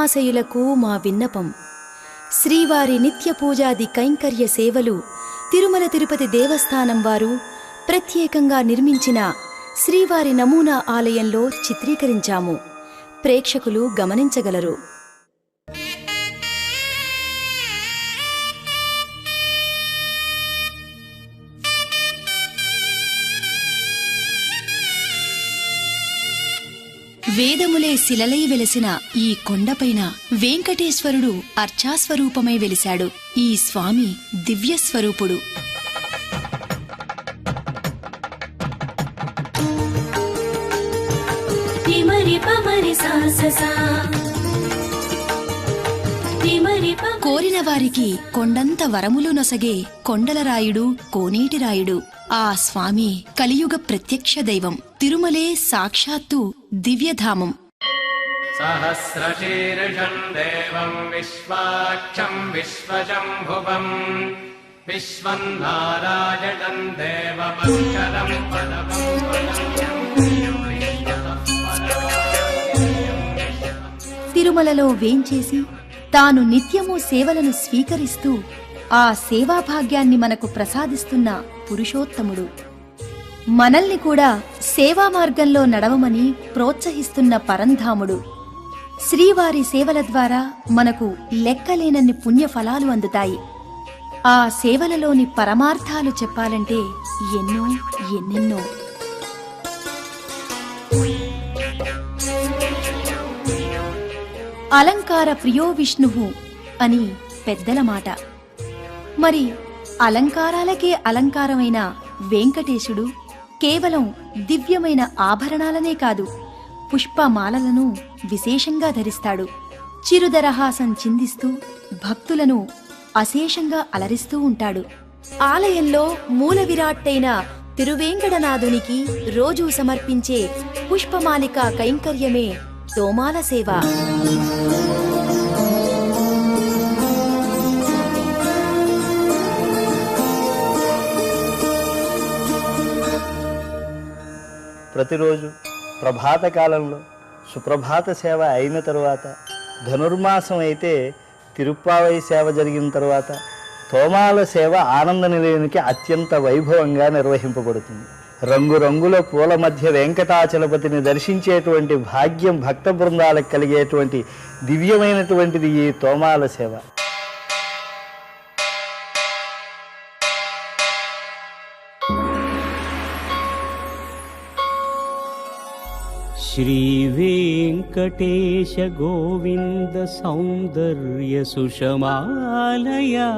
మహాశయులకు మా విన్నపం. శ్రీవారి నిత్య పూజాది కైంకర్య సేవలు తిరుమల తిరుపతి దేవస్థానం వారు ప్రత్యేకంగా నిర్మించిన శ్రీవారి నమూనా ఆలయంలో చిత్రీకరించాము. ప్రేక్షకులు గమనించగలరు. వేదములే శిలలై వెలసిన ఈ కొండపైన వెంకటేశ్వరుడు అర్చాస్వరూపమై వెలిశాడు. ఈ స్వామి దివ్యస్వరూపుడు. కోరిన వారికి కొండంత వరములు నొసగే కొండలరాయుడు, కోనేటిరాయుడు ఆ స్వామి కలియుగ ప్రత్యక్ష దైవం. తిరుమలే సాక్షాత్తు దివ్యధామం. సహస్రశీర్షం దేవం విశ్వాక్షం విశ్వశంభువం విశ్వన్నారాయణం దేవమక్షరం పరమం తిరుమలలో వేంచేసి తాను నిత్యము సేవలను స్వీకరిస్తూ ఆ సేవాభాగ్యాన్ని మనకు ప్రసాదిస్తున్న పురుషోత్తముడు. మనల్ని కూడా సేవా మార్గంలో నడవమని ప్రోత్సహిస్తున్న పరంధాముడు. శ్రీవారి సేవల ద్వారా మనకు లెక్కలేనన్ని పుణ్యఫలాలు అందుతాయి. ఆ సేవలలోని పరమార్థాలు చెప్పాలంటే ఎన్నెన్నో. అలంకార ప్రియో విష్ణువు అని పెద్దల మాట. మరి అలంకారాలకే అలంకారమైన వెంకటేశుడు కేవలం దివ్యమైన ఆభరణాలనే కాదు, పుష్పమాలలను విశేషంగా ధరిస్తాడు. చిరుదరహాసం చిందిస్తూ భక్తులను అశేషంగా అలరిస్తూ ఉంటాడు. ఆలయంలో మూల విరాట్టైన తిరువేంకటనాథునికి రోజూ సమర్పించే పుష్పమాలిక కైంకర్యమే తోమాల సేవ. ప్రతిరోజు ప్రభాత కాలంలో సుప్రభాత సేవ అయిన తరువాత, ధనుర్మాసం అయితే తిరుప్పావై సేవ జరిగిన తరువాత తోమాల సేవ ఆనంద నిలయానికి అత్యంత వైభవంగా నిర్వహింపబడుతుంది. రంగురంగుల పూల మధ్య వెంకటాచలపతిని దర్శించేటువంటి భాగ్యం భక్త బృందాలకు కలిగేటువంటి దివ్యమైనటువంటిది ఈ తోమాల సేవ. శ్రీ వెంకటేశ గోవింద సౌందర్య సుషమాలయా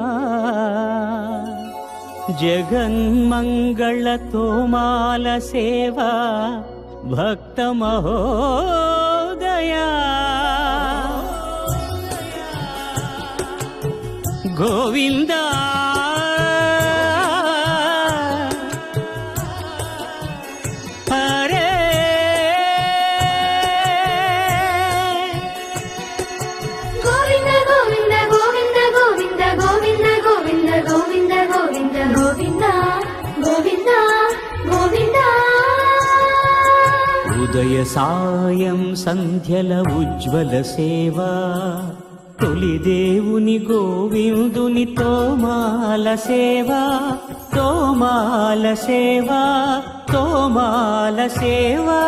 జగన్మంగళ తోమాల సేవా భక్త మహోదయా గోవిందా ఉదయ సాయం సంధ్యల ఉజ్వల సేవా తొలి దేవుని గోవిందుని తోమాల సేవా తోమాల సేవా తోమాల సేవా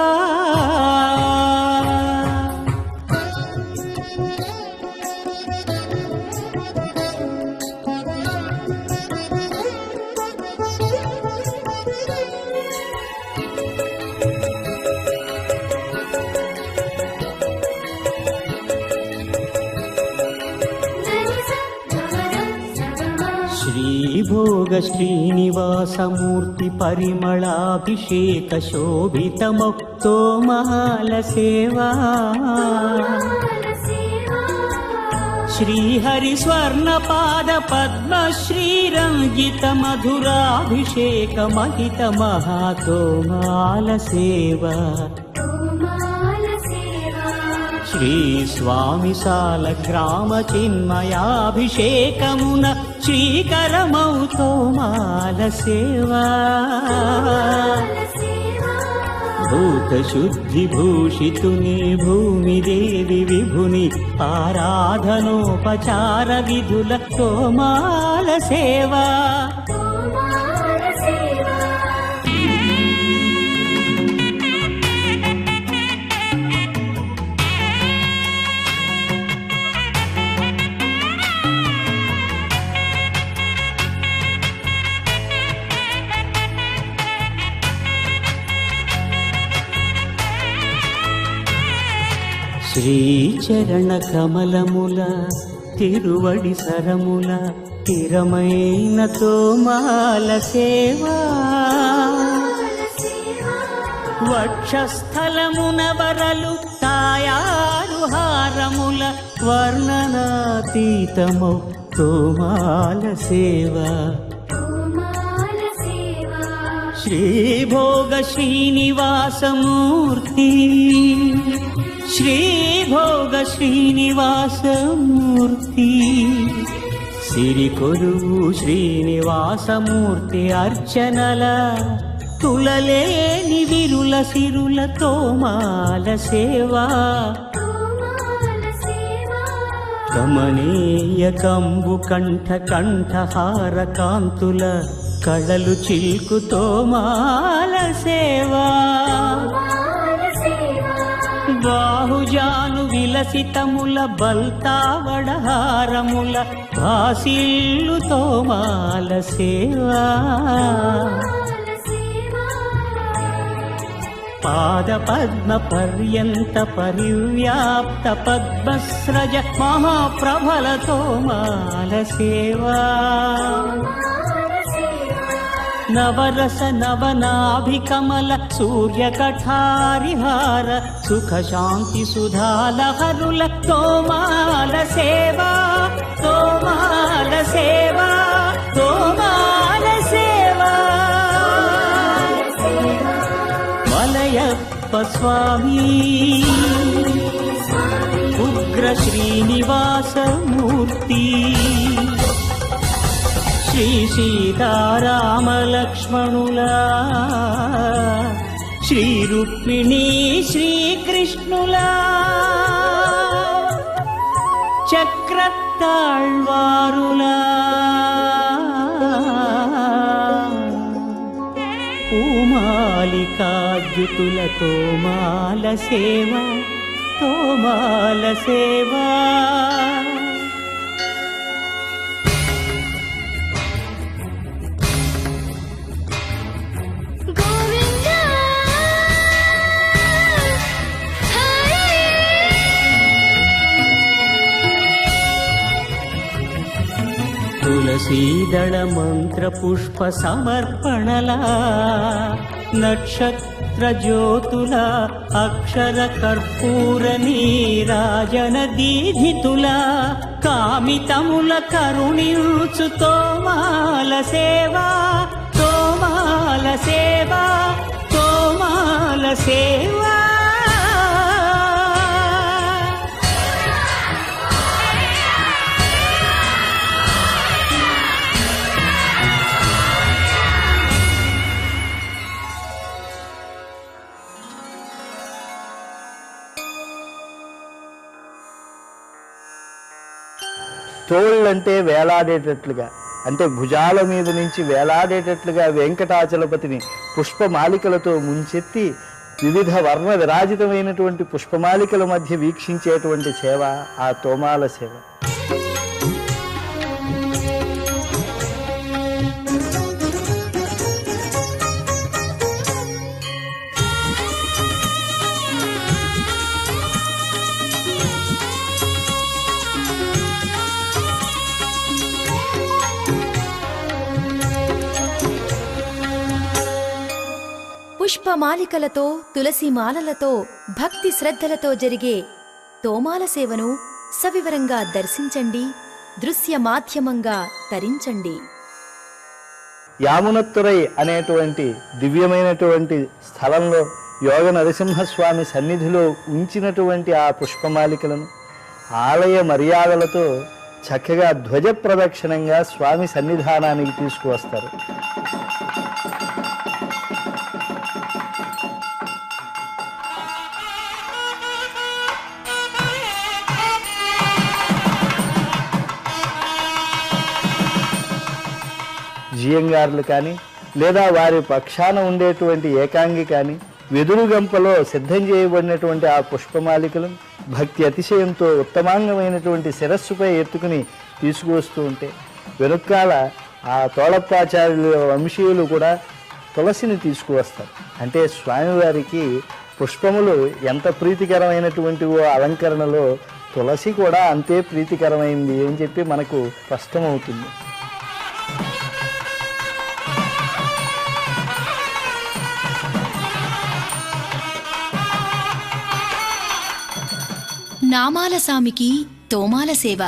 శ్రీభోగ శ్రీనివాసమూర్తి పరిమళాభిషేక శోభితమౌ తోమాల సేవా శ్రీహరి స్వర్ణపాద పద్మ శ్రీరంజిత మధురాభిషేక మహిత మహాతోమాల సేవా శ్రీ స్వామి సాల గ్రామ చిన్మయాభిషేకమున శ్రీకరమౌ తోమాల సేవా భూత శుద్ధి భూషితుని భూమిదేవి విభుని ఆరాధనోపచార విధుల తోమాల సేవా శ్రీచరణ కమలముల తిరువడి సరముల తిరమైన తోమాల సేవా వక్షస్థలమున వరలు తాయారు హారముల వర్ణనాతీతమౌ తోమాల సేవా శ్రీభోగ శ్రీనివాసమూర్తి శ్రీభోగ శ్రీనివాసమూర్తి సిరికొలువు శ్రీనివాసమూర్తి అర్చనల తులలేని విరుల సిరుల తోమాల సేవా కమనీయ కంబు కంఠ కంఠహార కాంతుల కళలు చిల్కు తోమాల సేవా బాహుజాను విలసితముల బల్తావడహారముల భాసిల్లు తోమాల సేవా పాద పద్మ పర్యంత పరివ్యాప్త పద్మస్రజ మహాప్రభల తోమాల సేవా నవరస నవనాభికమల సూర్యకఠారిహార సుఖ శాంతి సుధాలహరుల తోమాల సేవా తోమాల సేవా తోమాల సేవా మలయప్ప స్వామి ఉగ్ర శ్రీనివాసమూర్తి శ్రీ సీతారామ లక్ష్మణులా శ్రీ రుక్మిణీ శ్రీకృష్ణులా చక్రతాళ్వారులా పూమాలికాద్యుతుల తోమాల సేవా తోమాల సేవా తులసీదళ మంత్ర పుష్ప సమర్పణలా నక్షత్ర జ్యోతుల అక్షర కర్పూర నీరాజన దీధితుల కామితముల కరుణించు తోమాల సేవా తోమాల సేవా తోమాల సేవా తోళ్ళంటే వేలాడేటట్లుగా, అంటే భుజాల మీద నుంచి వేలాడేటట్లుగా వెంకటాచలపతిని పుష్పమాలికలతో ముంచెత్తి వివిధ వర్ణ విరాజితమైనటువంటి పుష్పమాలికల మధ్య వీక్షించేటువంటి సేవ ఆ తోమాల సేవ. పుష్పమాలికలతో తులసి మాలలతో భక్తి శ్రద్ధలతో జరిగే తోమాల సేవను సవివరంగా దర్శించండి, దృశ్య మాధ్యమంగా తరించండి. యామునత్తురై అనేటువంటి దివ్యమైనటువంటి స్థలంలో యోగ నరసింహస్వామి సన్నిధిలో ఉంచినటువంటి ఆ పుష్పమాలికలను ఆలయ మర్యాదలతో చక్కగా ధ్వజ ప్రదక్షిణంగా స్వామి సన్నిధానానికి తీసుకువస్తారు. జియంగారులు కానీ లేదా వారి పక్షాన ఉండేటువంటి ఏకాంగి కానీ వెదురుగంపలో సిద్ధం చేయబడినటువంటి ఆ పుష్పమాలికలను భక్తి అతిశయంతో ఉత్తమాంగమైనటువంటి శిరస్సుపై ఎత్తుకుని తీసుకువస్తూ ఉంటే వెనుక్కాల ఆ తోళప్పాచార్యుల వంశీయులు కూడా తులసిని తీసుకువస్తారు. అంటే స్వామివారికి పుష్పములు ఎంత ప్రీతికరమైనటువంటివో అలంకరణలో తులసి కూడా అంతే ప్రీతికరమైంది అని చెప్పి మనకు స్పష్టమవుతుంది. నామాల సామికి తోమాల సేవ.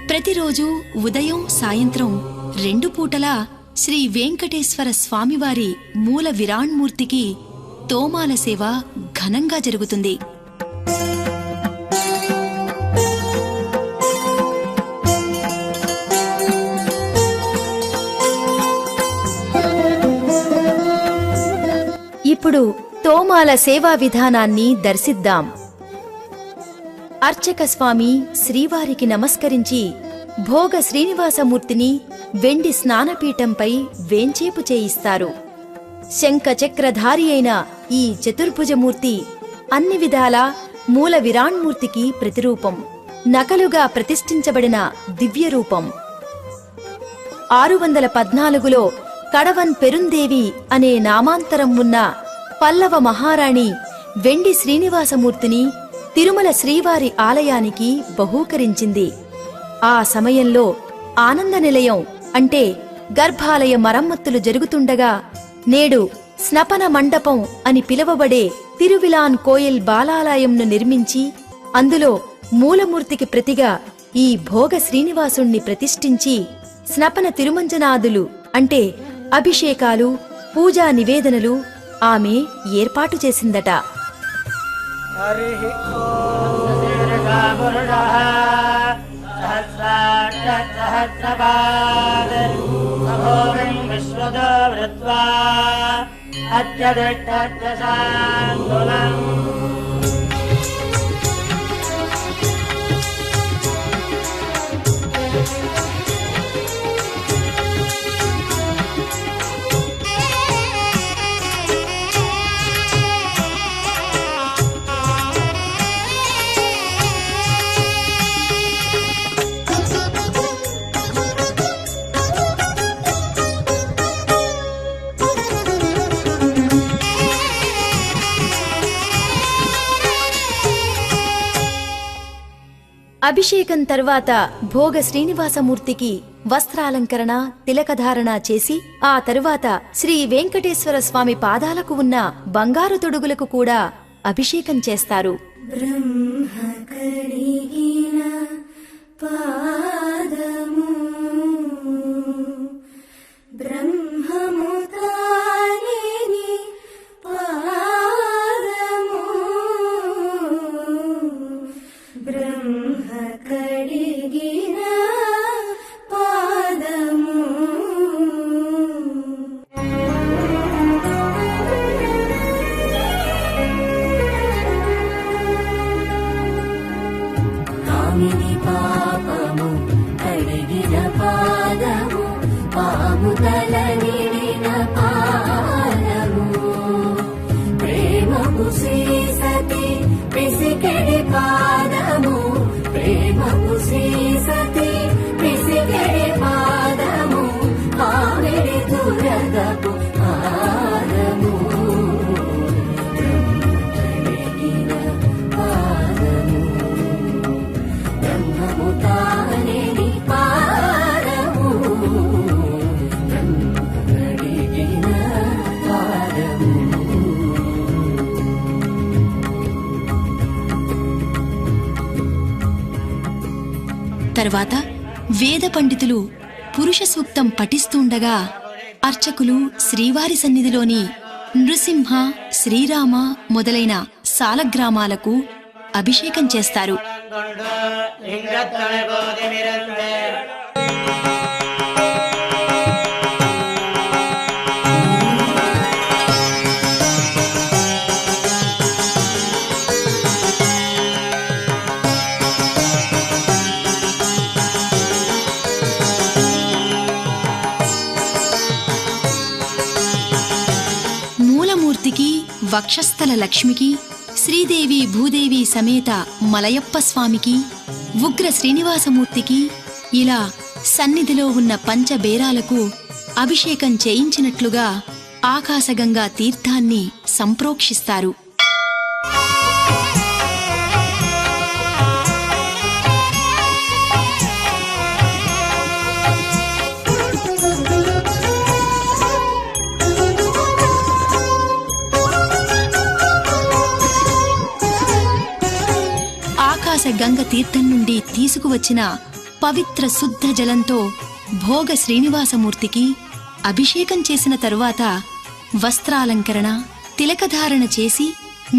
ప్రతిరోజు ఉదయం సాయంత్రం 2 పూటలా శ్రీ వెంకటేశ్వర స్వామివారి మూల విరాణ్మూర్తికి తోమాల సేవ ఘనంగా జరుగుతుంది. ఇప్పుడు తోమాల సేవా విధానాన్ని దర్శిద్దాం. అర్చక స్వామి శ్రీవారికి నమస్కరించి భోగ శ్రీనివాసమూర్తిని వెండి స్నానపీఠంపై వేంచేపు చేయిస్తారు. శంఖచక్రధారి అయిన ఈ చతుర్భుజమూర్తి అన్ని విధాలా మూల విరాణ్మూర్తికి ప్రతిరూపం, నకలుగా ప్రతిష్ఠించబడిన దివ్యరూపం. 614లో కడవన్ పెరుందేవి అనే నామాంతరం ఉన్న పల్లవ మహారాణి వెండి శ్రీనివాసమూర్తిని తిరుమల శ్రీవారి ఆలయానికి బహూకరించింది. ఆ సమయంలో ఆనంద నిలయం అంటే గర్భాలయ మరమ్మతులు జరుగుతుండగా నేడు స్నపన మండపం అని పిలువబడే తిరువిలాన్ కోయిల్ బాలాలయంను నిర్మించి అందులో మూలమూర్తికి ప్రతిగా ఈ భోగ శ్రీనివాసుణ్ణి ప్రతిష్ఠించి స్నపన తిరుమంజనాదులు అంటే అభిషేకాలు, పూజా నివేదనలు ఆమె ఏర్పాటు చేసిందట. అభిషేకం తర్వాత భోగ శ్రీనివాసమూర్తికి వస్త్రాలంకరణ, తిలకధారణ చేసి ఆ తరువాత శ్రీ వెంకటేశ్వర స్వామి పాదాలకు ఉన్న బంగారు తొడుగులకు కూడా అభిషేకం చేస్తారు. తర్వాత వేద పండితులు పురుష సూక్తం పఠిస్తుండగా అర్చకులు శ్రీవారి సన్నిధిలోని నృసింహ, శ్రీరామ మొదలైన సాలగ్రామాలకు అభిషేకం చేస్తారు. వక్షస్థల లక్ష్మికి, శ్రీదేవి భూదేవి సమేత మలయప్ప స్వామికి, ఉగ్ర శ్రీనివాసమూర్తికి ఇలా సన్నిధిలో ఉన్న పంచబేరాలకు అభిషేకం చేయించినట్లుగా ఆకాశగంగా తీర్థాన్ని సంప్రోక్షిస్తారు. గంగ తీర్థం నుండి తీసుకువచ్చిన పవిత్ర శుద్ధ జలంతో భోగ శ్రీనివాసమూర్తికి అభిషేకం చేసిన తరువాత వస్త్రాలంకరణ, తిలకధారణ చేసి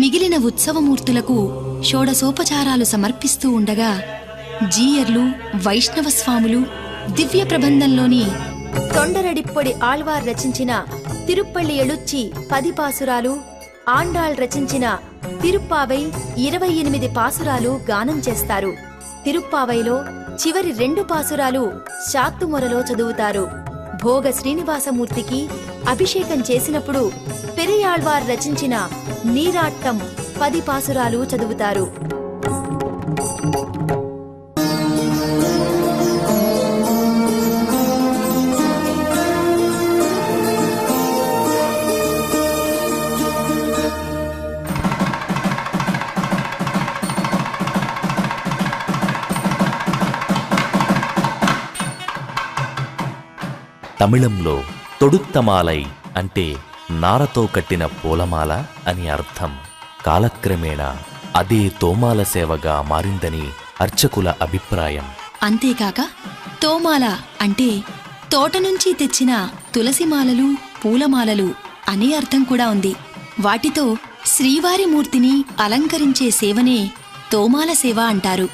మిగిలిన ఉత్సవమూర్తులకు షోడశోపచారాలు సమర్పిస్తూ ఉండగా జీయర్లు, వైష్ణవస్వాములు దివ్య ప్రబంధంలోని తొండరడిప్పొడి ఆళ్వార్ రచించిన తిరుప్పళ్ళి ఎళుచ్చి 10 పాసురాలు, ఆండాళ్ రచించిన తిరుప్పావై 28 పాసురాలు గానం చేస్తారు. తిరుప్పావైలో చివరి 2 పాసురాలు శాత్తుమొరలో చదువుతారు. భోగ శ్రీనివాసమూర్తికి అభిషేకం చేసినప్పుడు పెరియాళ్వార్ రచించిన నీరాట్టం 10 పాసురాలు చదువుతారు. తమిళంలో తొడుత్తమాలై అంటే నారతో కట్టిన పూలమాల అని అర్థం. కాలక్రమేణా అదే తోమాల సేవగా మారిందని అర్చకుల అభిప్రాయం. అంతేకాక తోమాల అంటే తోట నుంచి తెచ్చిన తులసిమాలలు, పూలమాలలు అనే అర్థం కూడా ఉంది. వాటితో శ్రీవారి మూర్తిని అలంకరించే సేవనే తోమాల సేవ అంటారు.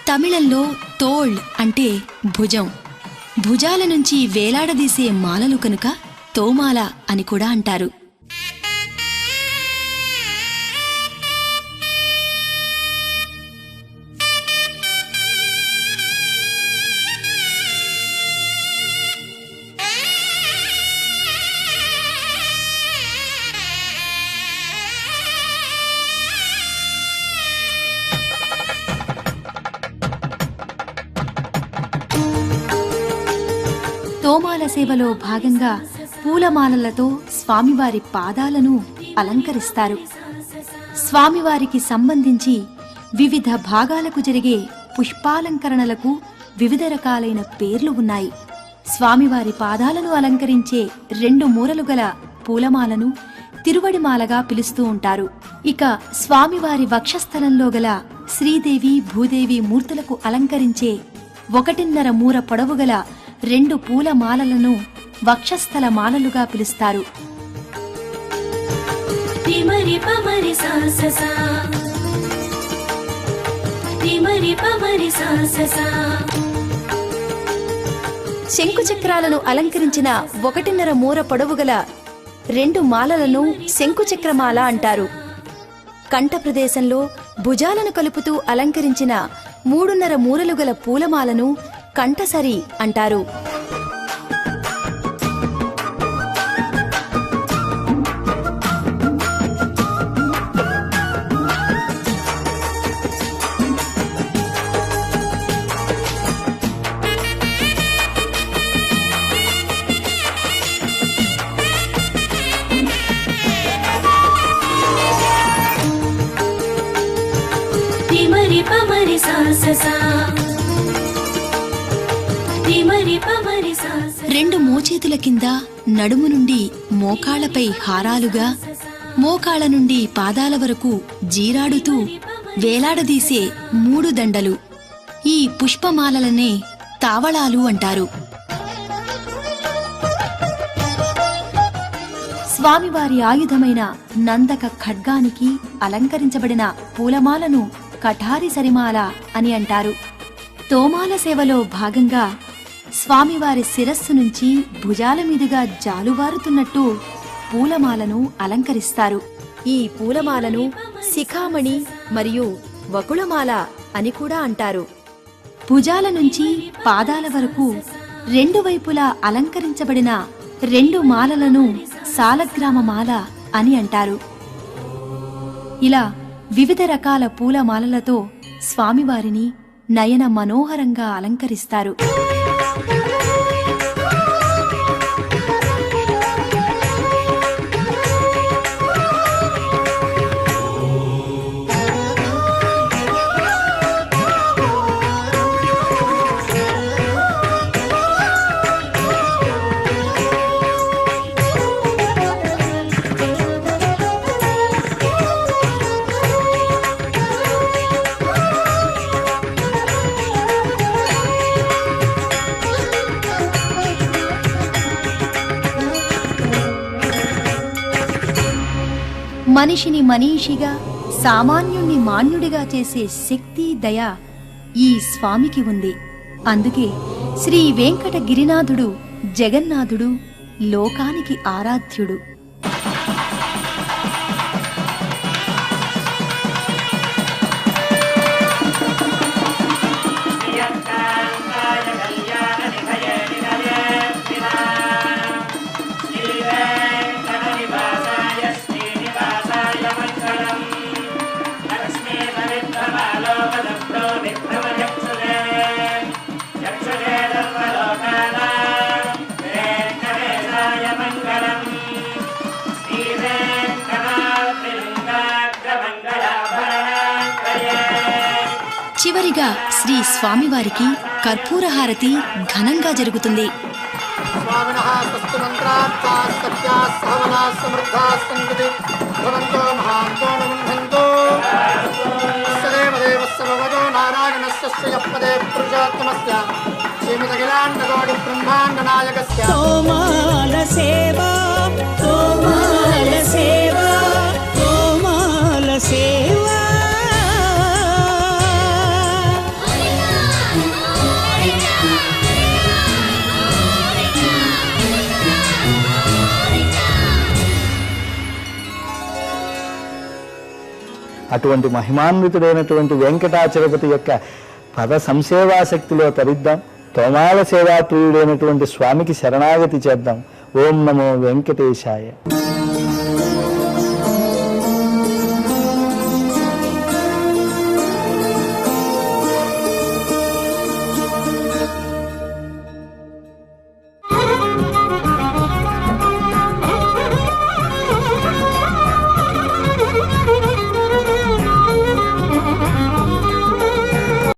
తమిళంలో తోళ్ అంటే భుజం, భుజాల నుంచి వేలాడదీసే మాలలు కనుక తోమాల అని కూడా అంటారు. తోమాల సేవలో భాగంగా పూలమాలలతో స్వామివారి పాదాలను అలంకరిస్తారు. స్వామివారికి సంబంధించి వివిధ భాగాలకు జరిగే పుష్పాలంకరణలకు వివిధ రకాలైన పేర్లు ఉన్నాయి. స్వామివారి పాదాలను అలంకరించే 2 మూరలు గల పూలమాలను తిరువడిమాలగా పిలుస్తూ ఉంటారు. ఇక స్వామివారి వక్షస్థలంలో గల శ్రీదేవి భూదేవి మూర్తులకు అలంకరించే 1.5 మూర పొడవు గల 2 పూలమాలలను వక్షస్థల మాలలుగా పిలుస్తారు. శంకుచక్రాలను అలంకరించిన 1.5 మూర పొడవు గల 2 మాలలను శంకుచక్రమాల అంటారు. కంఠ ప్రదేశంలో భుజాలను కలుపుతూ అలంకరించిన 3.5 మూరలు గల పూలమాలను కంఠసరి అంటారు. రెండు మోచేతుల కింద నడుము నుండి మోకాళ్లపై హారాలుగా, మోకాళ్ల నుండి పాదాల వరకు జీరాడుతూ వేలాడదీసే 3 దండలు, ఈ పుష్పమాలలనే తావళాలు అంటారు. స్వామివారి ఆయుధమైన నందక ఖడ్గానికి అలంకరించబడిన పూలమాలను కఠారి సరిమాల అని అంటారు. తోమాల సేవలో భాగంగా స్వామివారి శిరస్సు నుంచి భుజాల మీదుగా జాలువారుతున్నట్టు పూలమాలను అలంకరిస్తారు. ఈ పూలమాలను శిఖామణి మరియు వకుళమాల అని కూడా అంటారు. భుజాల నుంచి పాదాల వరకు 2 వైపులా అలంకరించబడిన 2 మాలలను సాలగ్రామ మాల అని అంటారు. ఇలా వివిధ రకాల పూలమాలలతో స్వామివారిని నయన మనోహరంగా అలంకరిస్తారు. మనిషిని మనీషిగా, సామాన్యుణ్ణి మాన్యుడిగా చేసే శక్తి, దయ ఈ స్వామికి ఉంది. అందుకే శ్రీ వెంకట గిరినాథుడు జగన్నాథుడు, లోకానికి ఆరాధ్యుడు. చివరిగా శ్రీ స్వామివారికి కర్పూరహారతి ఘనంగా జరుగుతుంది. తోమాల సేవా, తోమాల సేవా, తోమాల సేవా. అటువంటి మహిమాన్వితుడైనటువంటి వెంకటాచలపతి యొక్క పద సంసేవాశక్తిలో తరిద్దాం. తోమాల సేవా ప్రియుడైనటువంటి స్వామికి శరణాగతి చేద్దాం. ఓం నమో వెంకటేశాయ.